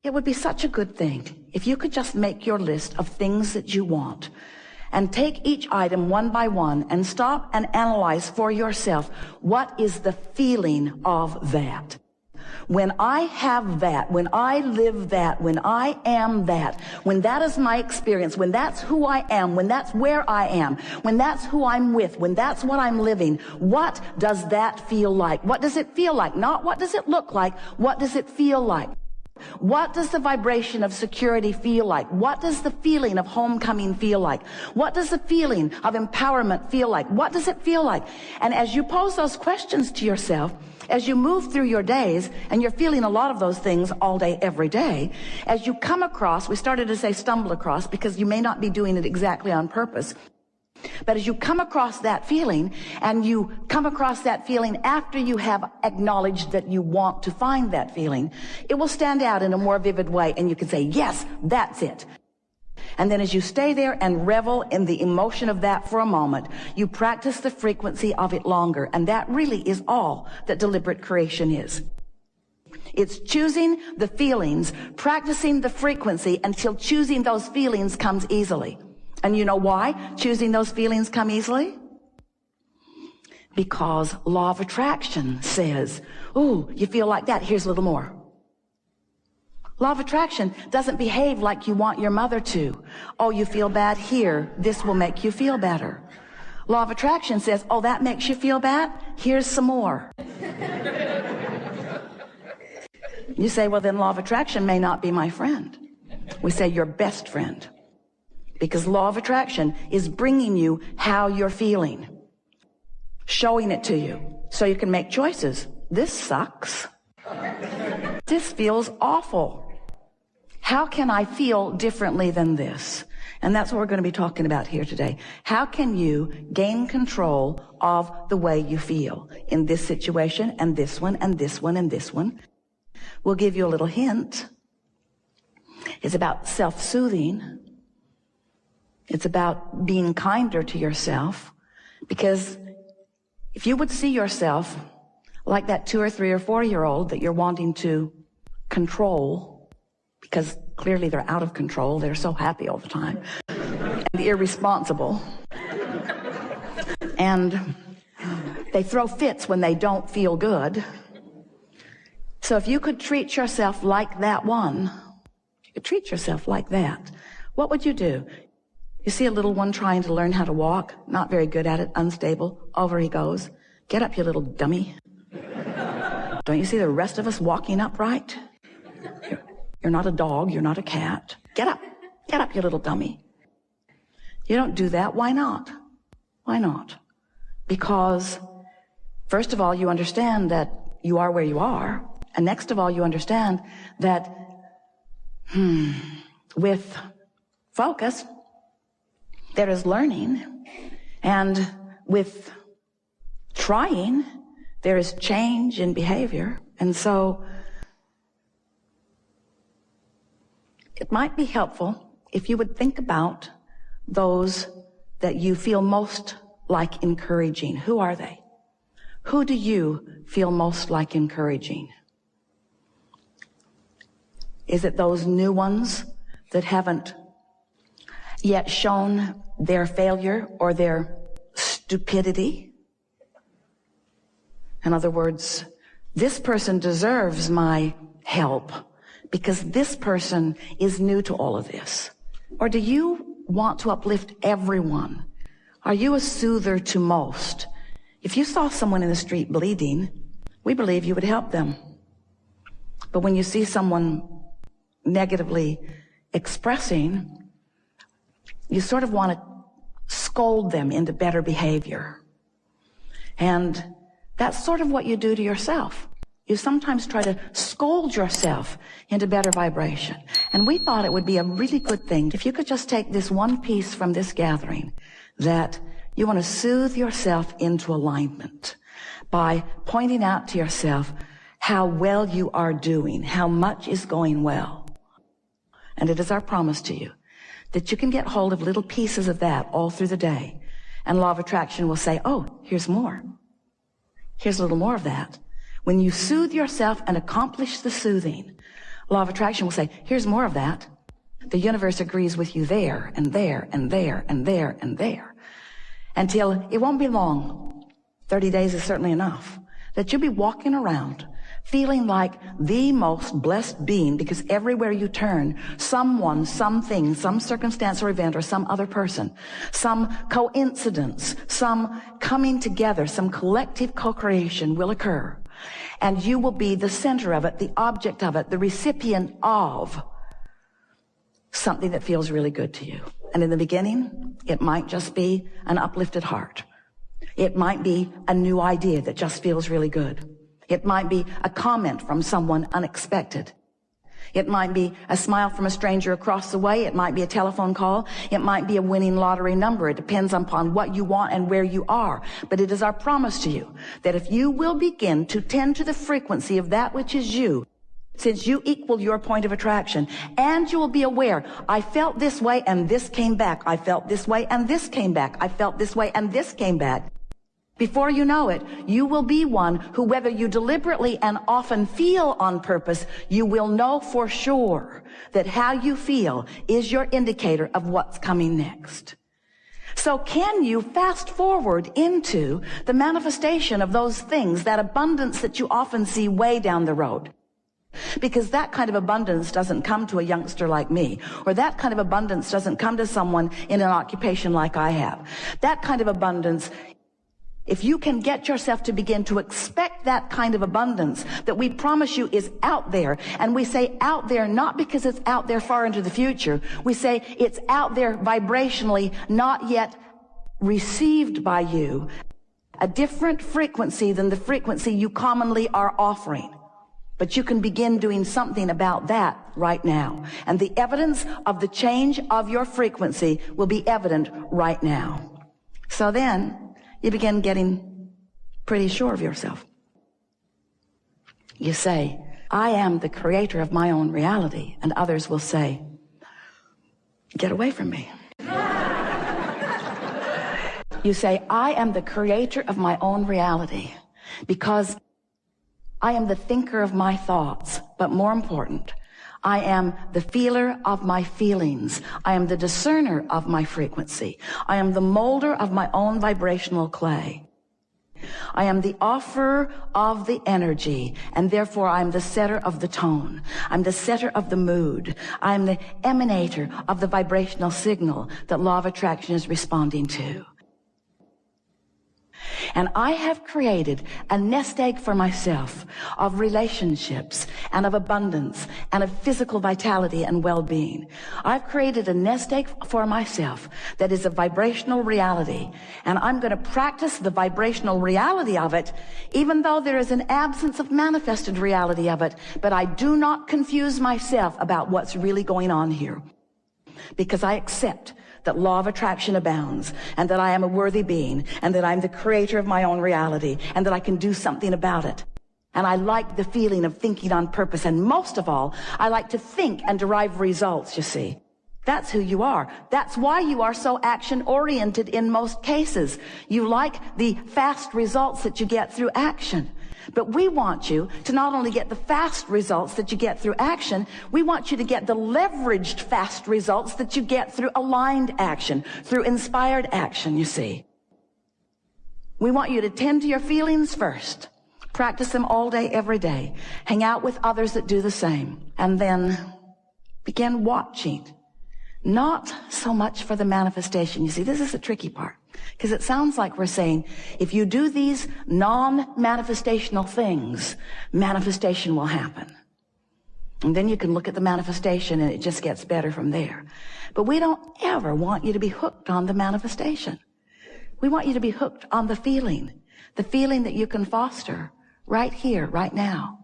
It would be such a good thing if you could just make your list of things that you want and take each item one by one and stop and analyze for yourself, what is the feeling of that? When I have that, when I live that, when I am that, when that is my experience, when that's who I am, when that's where I am, when that's who I'm with, when that's what I'm living, what does that feel like? What does it feel like? Not what does it look like? What does it feel like? What does the vibration of security feel like? What does the feeling of homecoming feel like? What does the feeling of empowerment feel like? What does it feel like? And as you pose those questions to yourself, as you move through your days, and you're feeling a lot of those things all day, every day, as you come across, we started to say stumble across because you may not be doing it exactly on purpose. But as you come across that feeling, and you come across that feeling after you have acknowledged that you want to find that feeling, it will stand out in a more vivid way, and you can say, yes, that's it. And then as you stay there and revel in the emotion of that for a moment, you practice the frequency of it longer. And that really is all that deliberate creation is. It's choosing the feelings, practicing the frequency until choosing those feelings comes easily. And you know why choosing those feelings come easily? Because law of attraction says, ooh, you feel like that, here's a little more. Law of attraction doesn't behave like you want your mother to. Oh, you feel bad here, this will make you feel better. Law of attraction says, oh, that makes you feel bad, here's some more. You say, well, then law of attraction may not be my friend. We say your best friend. Because law of attraction is bringing you how you're feeling, showing it to you so you can make choices. This sucks. This feels awful. How can I feel differently than this? And that's what we're going to be talking about here today. How can you gain control of the way you feel in this situation and this one and this one and this one? We'll give you a little hint. It's about self-soothing. It's about being kinder to yourself, because if you would see yourself like that 2 or 3 or 4-year-old that you're wanting to control, because clearly they're out of control, they're so happy all the time, and irresponsible, and they throw fits when they don't feel good. So if you could treat yourself like that one, you could treat yourself like that, what would you do? You see a little one trying to learn how to walk, not very good at it, unstable, over he goes. Get up, you little dummy. Don't you see the rest of us walking upright? You're not a dog, you're not a cat. Get up, you little dummy. You don't do that, why not? Why not? Because, first of all, you understand that you are where you are, and next of all, you understand that, with focus, there is learning, and with trying, there is change in behavior. And so it might be helpful if you would think about those that you feel most like encouraging. Who are they? Who do you feel most like encouraging? Is it those new ones that haven't yet shown their failure or their stupidity? In other words, this person deserves my help because this person is new to all of this. Or do you want to uplift everyone? Are you a soother to most? If you saw someone in the street bleeding, we believe you would help them. But when you see someone negatively expressing, you sort of want to scold them into better behavior. And that's sort of what you do to yourself. You sometimes try to scold yourself into better vibration. And we thought it would be a really good thing if you could just take this one piece from this gathering, that you want to soothe yourself into alignment by pointing out to yourself how well you are doing, how much is going well. And it is our promise to you that you can get hold of little pieces of that all through the day. And law of attraction will say, oh, here's more. Here's a little more of that. When you soothe yourself and accomplish the soothing, Law of attraction will say, here's more of that. The universe agrees with you there and there and there and there and there. Until it won't be long, 30 days is certainly enough, that you'll be walking around feeling like the most blessed being, because everywhere you turn, someone, something, some circumstance or event or some other person, some coincidence, some coming together, some collective co-creation will occur. And you will be the center of it, the object of it, the recipient of something that feels really good to you. And in the beginning, it might just be an uplifted heart. It might be a new idea that just feels really good. It might be a comment from someone unexpected. It might be a smile from a stranger across the way. It might be a telephone call. It might be a winning lottery number. It depends upon what you want and where you are. But it is our promise to you that if you will begin to tend to the frequency of that which is you, since you equal your point of attraction, and you will be aware, I felt this way and this came back. I felt this way and this came back. I felt this way and this came back. Before you know it, you will be one who, whether you deliberately and often feel on purpose, you will know for sure that how you feel is your indicator of what's coming next. So can you fast forward into the manifestation of those things, that abundance that you often see way down the road? Because that kind of abundance doesn't come to a youngster like me, or that kind of abundance doesn't come to someone in an occupation like I have. That kind of abundance, if you can get yourself to begin to expect that kind of abundance that we promise you is out there, and we say out there not because it's out there far into the future, we say it's out there vibrationally, not yet received by you, a different frequency than the frequency you commonly are offering. But you can begin doing something about that right now. And the evidence of the change of your frequency will be evident right now. So then you begin getting pretty sure of yourself. You say, I am the creator of my own reality. And others will say, get away from me. You say, I am the creator of my own reality because I am the thinker of my thoughts, but more important, I am the feeler of my feelings. I am the discerner of my frequency. I am the molder of my own vibrational clay. I am the offerer of the energy, and therefore I am the setter of the tone. I'm the setter of the mood. I am the emanator of the vibrational signal that law of attraction is responding to. And I have created a nest egg for myself of relationships and of abundance and of physical vitality and well-being. I've created a nest egg for myself that is a vibrational reality. And I'm going to practice the vibrational reality of it, even though there is an absence of manifested reality of it. But I do not confuse myself about what's really going on here, because I accept that law of attraction abounds, and that I am a worthy being, and that I'm the creator of my own reality, and that I can do something about it. And I like the feeling of thinking on purpose, and most of all, I like to think and derive results, you see. That's who you are. That's why you are so action-oriented in most cases. You like the fast results that you get through action. But we want you to not only get the fast results that you get through action, we want you to get the leveraged fast results that you get through aligned action, through inspired action, you see. We want you to tend to your feelings first. Practice them all day, every day. Hang out with others that do the same. And then begin watching. Not so much for the manifestation. You see, this is the tricky part. Because it sounds like we're saying, if you do these non-manifestational things, manifestation will happen. And then you can look at the manifestation and it just gets better from there. But we don't ever want you to be hooked on the manifestation. We want you to be hooked on the feeling that you can foster right here, right now.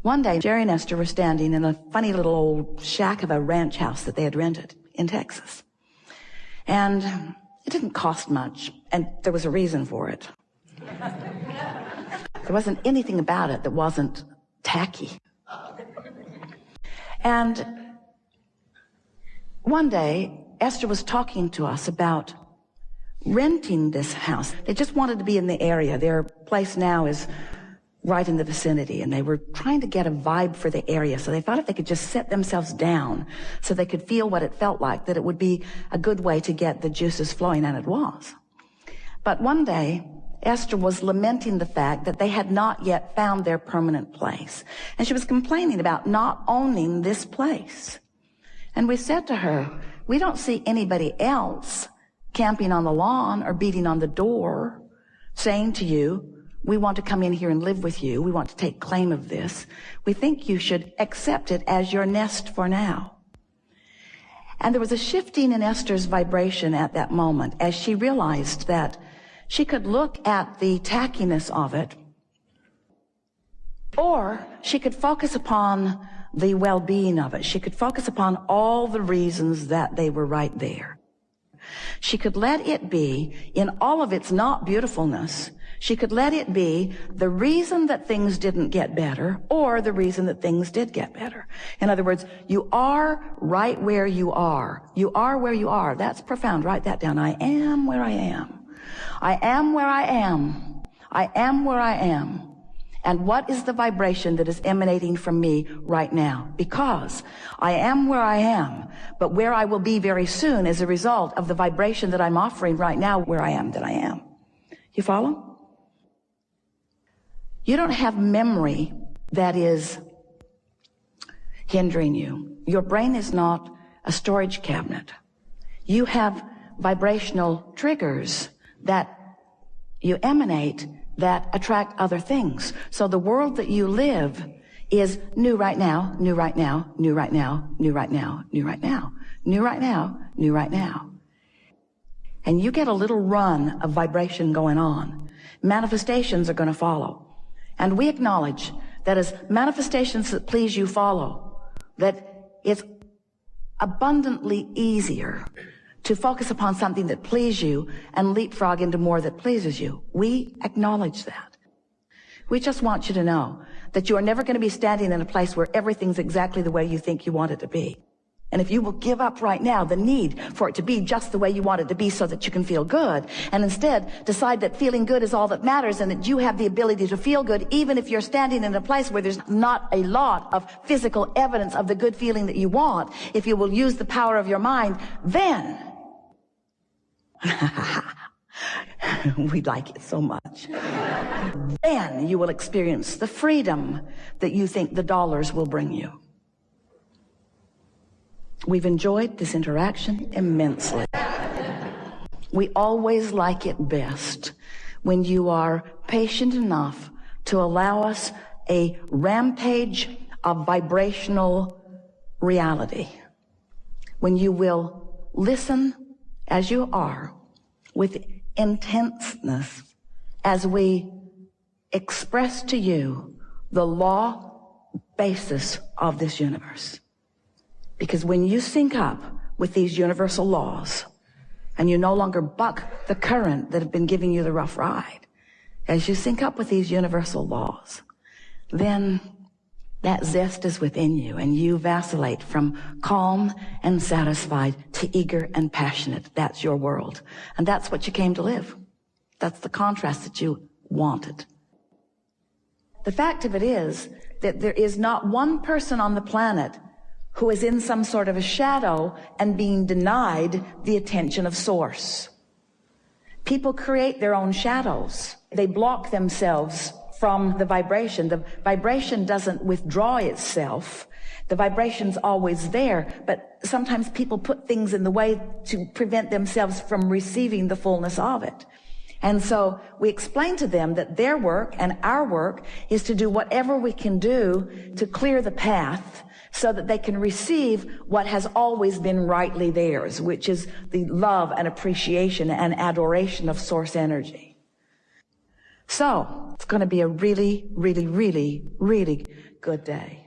One day, Jerry and Esther were standing in a funny little old shack of a ranch house that they had rented in Texas. And it didn't cost much, and there was a reason for it. There wasn't anything about it that wasn't tacky. And one day, Esther was talking to us about renting this house. They just wanted to be in the area. Their place now is right in the vicinity, and they were trying to get a vibe for the area. So they thought if they could just set themselves down so they could feel what it felt like, that it would be a good way to get the juices flowing, and it was. But one day, Esther was lamenting the fact that they had not yet found their permanent place. And she was complaining about not owning this place. And we said to her, we don't see anybody else camping on the lawn or beating on the door, saying to you, we want to come in here and live with you. We want to take claim of this. We think you should accept it as your nest for now. And there was a shifting in Esther's vibration at that moment as she realized that she could look at the tackiness of it, or she could focus upon the well-being of it. She could focus upon all the reasons that they were right there. She could let it be, in all of its not beautifulness, she could let it be the reason that things didn't get better or the reason that things did get better. In other words, you are right where you are. You are where you are. That's profound. Write that down. I am where I am. I am where I am. I am where I am. And what is the vibration that is emanating from me right now? Because I am where I am, but where I will be very soon as a result of the vibration that I'm offering right now where I am that I am. You follow? You don't have memory that is hindering you. Your brain is not a storage cabinet. You have vibrational triggers that you emanate that attract other things. So the world that you live is new right now, new right now, new right now, new right now, new right now, new right now, new right now. And you get a little run of vibration going on. Manifestations are going to follow. And we acknowledge that as manifestations that please you follow, that it's abundantly easier to focus upon something that pleases you and leapfrog into more that pleases you. We acknowledge that. We just want you to know that you are never going to be standing in a place where everything's exactly the way you think you want it to be. And if you will give up right now the need for it to be just the way you want it to be so that you can feel good, and instead decide that feeling good is all that matters and that you have the ability to feel good even if you're standing in a place where there's not a lot of physical evidence of the good feeling that you want, if you will use the power of your mind, then we like it so much. Then you will experience the freedom that you think the dollars will bring you. We've enjoyed this interaction immensely. We always like it best when you are patient enough to allow us a rampage of vibrational reality. When you will listen as you are with intenseness as we express to you the law basis of this universe. Because when you sync up with these universal laws and you no longer buck the current that have been giving you the rough ride, as you sync up with these universal laws, then that zest is within you and you vacillate from calm and satisfied to eager and passionate. That's your world. And that's what you came to live. That's the contrast that you wanted. The fact of it is that there is not one person on the planet who is in some sort of a shadow and being denied the attention of Source. People create their own shadows. They block themselves from the vibration. The vibration doesn't withdraw itself. The vibration's always there, but sometimes people put things in the way to prevent themselves from receiving the fullness of it. And so we explain to them that their work and our work is to do whatever we can do to clear the path so that they can receive what has always been rightly theirs, which is the love and appreciation and adoration of Source energy. So it's going to be a really, really, really, really good day.